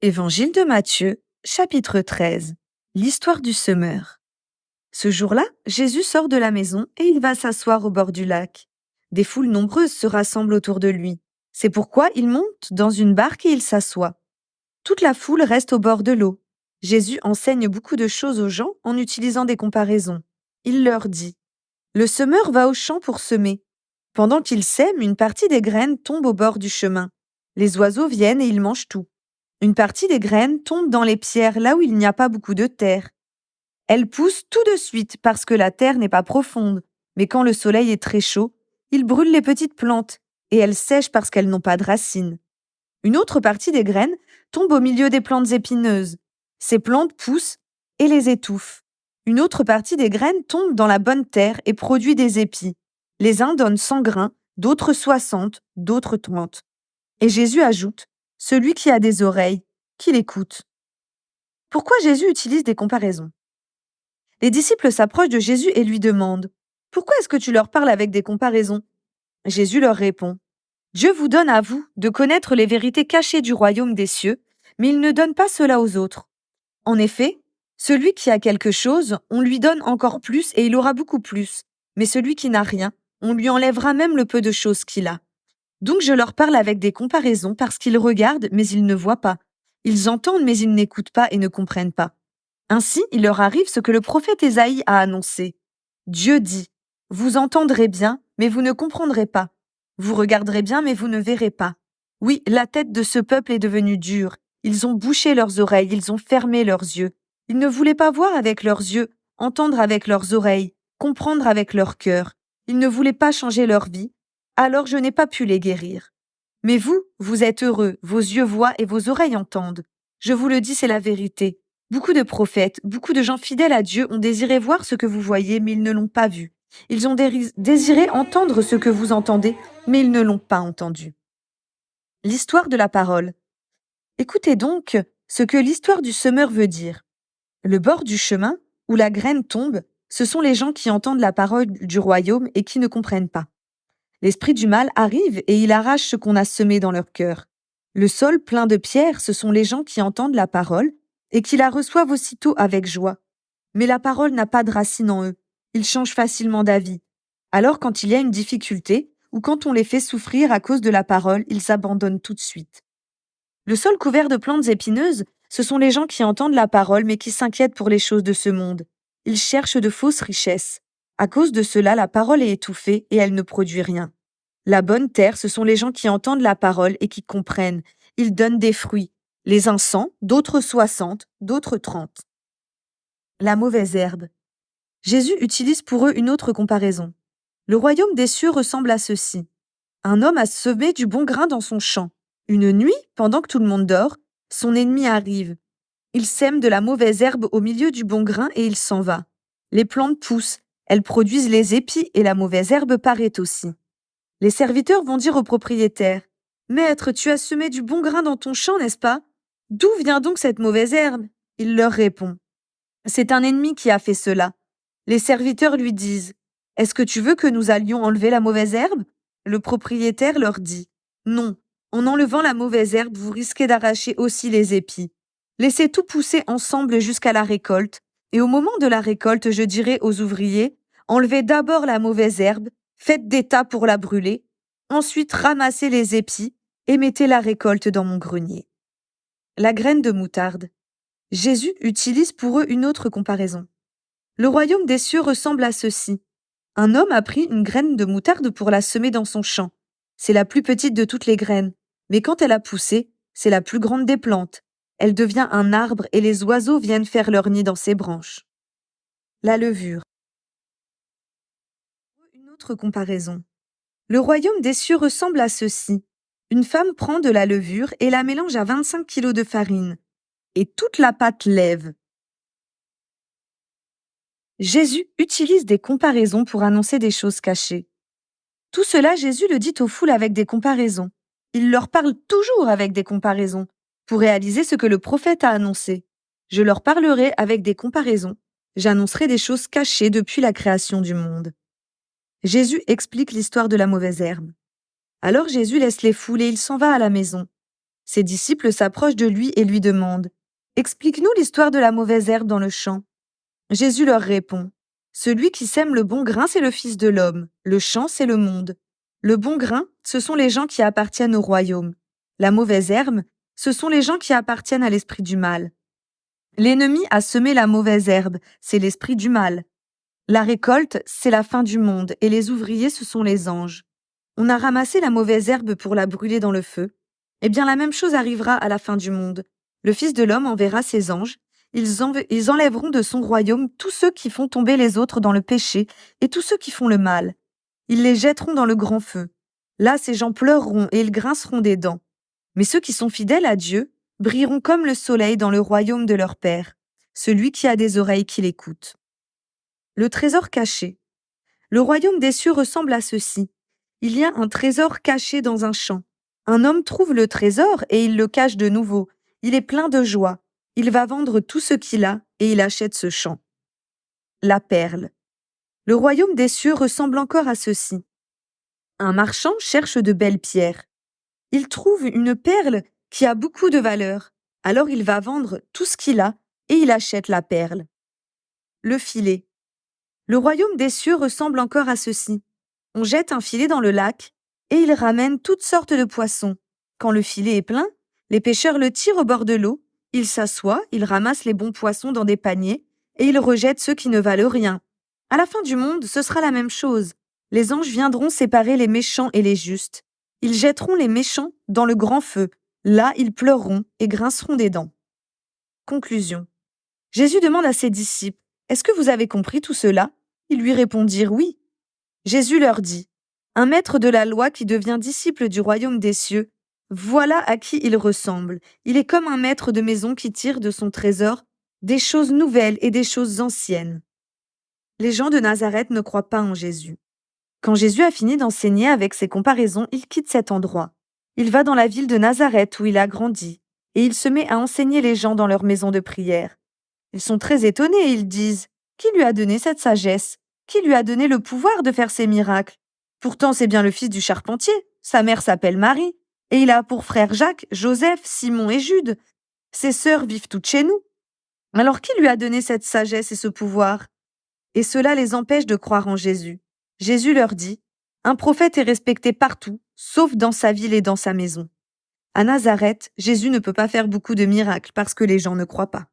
Évangile de Matthieu, chapitre 13. L'histoire du semeur. Ce jour-là, Jésus sort de la maison et il va s'asseoir au bord du lac. Des foules nombreuses se rassemblent autour de lui. C'est pourquoi il monte dans une barque et il s'assoit. Toute la foule reste au bord de l'eau. Jésus enseigne beaucoup de choses aux gens en utilisant des comparaisons. Il leur dit: Le semeur va au champ pour semer. Pendant qu'il sème, une partie des graines tombe au bord du chemin. Les oiseaux viennent et ils mangent tout. Une partie des graines tombe dans les pierres là où il n'y a pas beaucoup de terre. Elles poussent tout de suite parce que la terre n'est pas profonde, mais quand le soleil est très chaud, il brûle les petites plantes et elles sèchent parce qu'elles n'ont pas de racines. Une autre partie des graines tombe au milieu des plantes épineuses. Ces plantes poussent et les étouffent. Une autre partie des graines tombe dans la bonne terre et produit des épis. Les uns donnent 100 grains, d'autres 60, d'autres 30. Et Jésus ajoute: Celui qui a des oreilles, qu'il écoute. Pourquoi Jésus utilise des comparaisons? Les disciples s'approchent de Jésus et lui demandent: Pourquoi est-ce que tu leur parles avec des comparaisons? Jésus leur répond: Dieu vous donne à vous de connaître les vérités cachées du royaume des cieux, mais il ne donne pas cela aux autres. En effet, celui qui a quelque chose, on lui donne encore plus et il aura beaucoup plus. Mais celui qui n'a rien, on lui enlèvera même le peu de choses qu'il a. Donc je leur parle avec des comparaisons parce qu'ils regardent mais ils ne voient pas. Ils entendent mais ils n'écoutent pas et ne comprennent pas. Ainsi, il leur arrive ce que le prophète Ésaïe a annoncé. Dieu dit: Vous entendrez bien, mais vous ne comprendrez pas. Vous regarderez bien, mais vous ne verrez pas. Oui, la tête de ce peuple est devenue dure. Ils ont bouché leurs oreilles, ils ont fermé leurs yeux. Ils ne voulaient pas voir avec leurs yeux, entendre avec leurs oreilles, comprendre avec leur cœur. Ils ne voulaient pas changer leur vie. Alors je n'ai pas pu les guérir. Mais vous, vous êtes heureux, vos yeux voient et vos oreilles entendent. Je vous le dis, c'est la vérité. Beaucoup de prophètes, beaucoup de gens fidèles à Dieu ont désiré voir ce que vous voyez, mais ils ne l'ont pas vu. Ils ont désiré entendre ce que vous entendez, mais ils ne l'ont pas entendu. L'histoire de la parole. Écoutez donc ce que l'histoire du semeur veut dire. Le bord du chemin, où la graine tombe, ce sont les gens qui entendent la parole du royaume et qui ne comprennent pas. L'esprit du mal arrive et il arrache ce qu'on a semé dans leur cœur. Le sol plein de pierres, ce sont les gens qui entendent la parole et qui la reçoivent aussitôt avec joie. Mais la parole n'a pas de racine en eux. Ils changent facilement d'avis. Alors quand il y a une difficulté ou quand on les fait souffrir à cause de la parole, ils abandonnent tout de suite. Le sol couvert de plantes épineuses, ce sont les gens qui entendent la parole mais qui s'inquiètent pour les choses de ce monde. Ils cherchent de fausses richesses. À cause de cela, la parole est étouffée et elle ne produit rien. La bonne terre, ce sont les gens qui entendent la parole et qui comprennent. Ils donnent des fruits. Les uns 100, d'autres 60, d'autres 30. La mauvaise herbe. Jésus utilise pour eux une autre comparaison. Le royaume des cieux ressemble à ceci. Un homme a semé du bon grain dans son champ. Une nuit, pendant que tout le monde dort, son ennemi arrive. Il sème de la mauvaise herbe au milieu du bon grain et il s'en va. Les plantes poussent, elles produisent les épis et la mauvaise herbe paraît aussi. Les serviteurs vont dire au propriétaire: Maître, tu as semé du bon grain dans ton champ, n'est-ce pas? D'où vient donc cette mauvaise herbe? Il leur répond: C'est un ennemi qui a fait cela. Les serviteurs lui disent: Est-ce que tu veux que nous allions enlever la mauvaise herbe? Le propriétaire leur dit: Non, en enlevant la mauvaise herbe, vous risquez d'arracher aussi les épis. Laissez tout pousser ensemble jusqu'à la récolte, et au moment de la récolte, je dirai aux ouvriers: Enlevez d'abord la mauvaise herbe, faites des tas pour la brûler, ensuite ramassez les épis et mettez la récolte dans mon grenier. La graine de moutarde. Jésus utilise pour eux une autre comparaison. Le royaume des cieux ressemble à ceci. Un homme a pris une graine de moutarde pour la semer dans son champ. C'est la plus petite de toutes les graines, mais quand elle a poussé, c'est la plus grande des plantes. Elle devient un arbre et les oiseaux viennent faire leur nid dans ses branches. La levure. Une autre comparaison. Le royaume des cieux ressemble à ceci. Une femme prend de la levure et la mélange à 25 kilos de farine. Et toute la pâte lève. Jésus utilise des comparaisons pour annoncer des choses cachées. Tout cela, Jésus le dit aux foules avec des comparaisons. Il leur parle toujours avec des comparaisons, pour réaliser ce que le prophète a annoncé. Je leur parlerai avec des comparaisons. J'annoncerai des choses cachées depuis la création du monde. Jésus explique l'histoire de la mauvaise herbe. Alors Jésus laisse les foules et il s'en va à la maison. Ses disciples s'approchent de lui et lui demandent « Explique-nous l'histoire de la mauvaise herbe dans le champ. » Jésus leur répond « Celui qui sème le bon grain, c'est le Fils de l'homme. Le champ, c'est le monde. Le bon grain, ce sont les gens qui appartiennent au royaume. La mauvaise herbe, ce sont les gens qui appartiennent à l'esprit du mal. L'ennemi a semé la mauvaise herbe, c'est l'esprit du mal. La récolte, c'est la fin du monde, et les ouvriers, ce sont les anges. On a ramassé la mauvaise herbe pour la brûler dans le feu. Eh bien, la même chose arrivera à la fin du monde. Le Fils de l'homme enverra ses anges. Ils enlèveront de son royaume tous ceux qui font tomber les autres dans le péché et tous ceux qui font le mal. Ils les jetteront dans le grand feu. Là, ces gens pleureront et ils grinceront des dents. Mais ceux qui sont fidèles à Dieu brilleront comme le soleil dans le royaume de leur Père, celui qui a des oreilles qui l'écoutent. Le trésor caché. Le royaume des cieux ressemble à ceci. Il y a un trésor caché dans un champ. Un homme trouve le trésor et il le cache de nouveau. Il est plein de joie. Il va vendre tout ce qu'il a et il achète ce champ. La perle. Le royaume des cieux ressemble encore à ceci. Un marchand cherche de belles pierres. Il trouve une perle qui a beaucoup de valeur. Alors il va vendre tout ce qu'il a et il achète la perle. Le filet. Le royaume des cieux ressemble encore à ceci. On jette un filet dans le lac et il ramène toutes sortes de poissons. Quand le filet est plein, les pêcheurs le tirent au bord de l'eau, ils s'assoient, ils ramassent les bons poissons dans des paniers et ils rejettent ceux qui ne valent rien. À la fin du monde, ce sera la même chose. Les anges viendront séparer les méchants et les justes. Ils jetteront les méchants dans le grand feu. Là, ils pleureront et grinceront des dents. Conclusion. Jésus demande à ses disciples « Est-ce que vous avez compris tout cela ?» Ils lui répondirent « Oui ». Jésus leur dit « Un maître de la loi qui devient disciple du royaume des cieux, voilà à qui il ressemble. Il est comme un maître de maison qui tire de son trésor des choses nouvelles et des choses anciennes. » Les gens de Nazareth ne croient pas en Jésus. Quand Jésus a fini d'enseigner avec ses comparaisons, il quitte cet endroit. Il va dans la ville de Nazareth où il a grandi, et il se met à enseigner les gens dans leur maison de prière. Ils sont très étonnés et ils disent « Qui lui a donné cette sagesse ? Qui lui a donné le pouvoir de faire ces miracles ? Pourtant c'est bien le fils du charpentier, sa mère s'appelle Marie, et il a pour frères Jacques, Joseph, Simon et Jude. Ses sœurs vivent toutes chez nous. Alors qui lui a donné cette sagesse et ce pouvoir ? » Et cela les empêche de croire en Jésus. Jésus leur dit « Un prophète est respecté partout, sauf dans sa ville et dans sa maison. » À Nazareth, Jésus ne peut pas faire beaucoup de miracles parce que les gens ne croient pas.